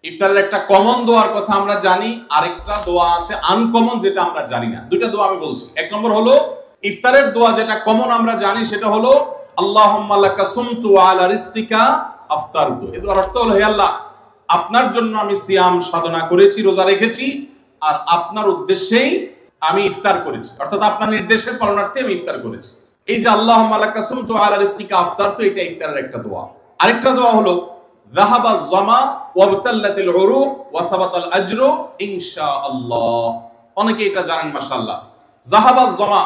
ইফতারের একটা কমন দোয়ার কথা আমরা জানি, আরেকটা দোয়া আছে আনকমন যেটা আমরা জানি না। দুইটা দোয়া আমি বলছি। এক নম্বর হলো ইফতারের দোয়া যেটা কমন আমরা জানি, সেটা হলো আল্লাহুম্মা লাকা সুমতু আলা রিজকিকা আফতারতু। এর অর্থ হলো, হে আল্লাহ, আপনার জন্য আমি সিয়াম সাধনা করেছি, রোজা রেখেছি, আর আপনার উদ্দেশ্যেই আমি ইফতার করেছি, অর্থাৎ আপনার নির্দেশের পালনার্থে আমি ইফতার করেছি। এই যে আল্লাহুম্মা লাকা সুমতু আলা রিজকিকা আফতারতু, এটা ইফতারের একটা দোয়া। আরেকটা দোয়া হলো যাহাবা যামা ওয়াবতাল্লাতিল উরুক ওয়া সাবাতাল আজরু ইনশাআল্লাহ। অনেকে এটা জানেন মাশাআল্লাহ। যাহাবা যামা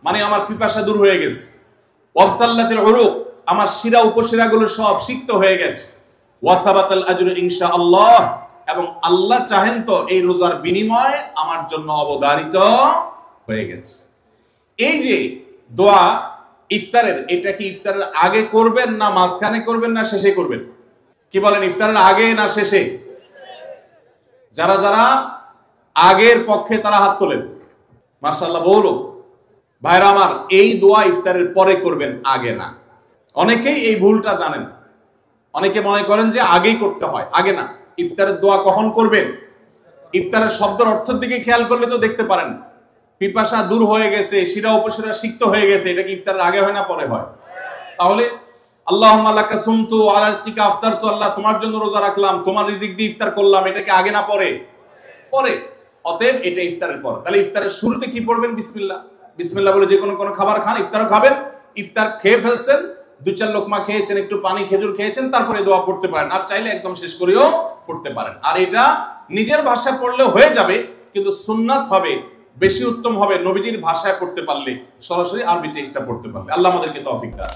মানে আমার পিপাসা দূর হয়ে গেছে, ওয়াবতাল্লাতিল উরুক আমার শিরা উপশিরাগুলো সব সিক্ত হয়ে গেছে, ওয়া সাবাতাল আজরু ইনশাআল্লাহ এবং আল্লাহ চাহেন তো এই রোজার বিনিময় আমার জন্য অবধারিত হয়ে গেছে। এই যে দোয়া ইফতারের, এটা কি ইফতারের আগে করবেন না মাঝখানে করবেন না শেষে করবেন? কি বলেন, ইফতারের আগে না শেষে? যারা যারা আগের পক্ষে তারা হাত তোলেন। মাশাআল্লাহ, বলো ভাইরা আমার, এই দোয়া ইফতারের পরে করবেন, আগে না। অনেকেই এই ভুলটা জানেন, অনেকে মনে করেন যে আগেই করতে হয়। আগে না, ইফতারের দোয়া কখন করবেন? ইফতারের শব্দের অর্থের দিকে খেয়াল করলে তো দেখতে পারেন পিপাসা দূর হয়ে গেছে, শিরা উপশিরা সিক্ত হয়ে গেছে, এটা কি ইফতারের আগে হয় না পরে হয়? তাহলে আল্লাহুম্মা লাকা সুমতু আলা রিজকিকা আফতারতু, আল্লাহ তোমার জন্য রোজা রাখলাম, তোমার রিজিক দিয়ে ইফতার করলাম, এটা কি আগে না পরে? পরে। অতএব এটা ইফতারের পর। তাহলে ইফতারের শুরুতে কি পড়বেন? বিসমিল্লাহ। বিসমিল্লাহ বলে যে কোনো খাবার খান, ইফতারও খাবেন। ইফতার খেয়ে ফেলছেন, 2-4 লোকমা খেয়েছেন, একটু পানি খেজুর খেয়েছেন, তারপরে দোয়া পড়তে পারেন। আর চাইলে একদম শেষ করেও পড়তে পারেন। আর এটা নিজের ভাষায় পড়লে হয়ে যাবে, কিন্তু সুন্নাত হবে, বেশি উত্তম হবে নবীজির ভাষায় পড়তে পারলে, সরাসরি আরবি টেক্সটটা পড়তে পারলে। আল্লাহ আমাদেরকে তৌফিক দান।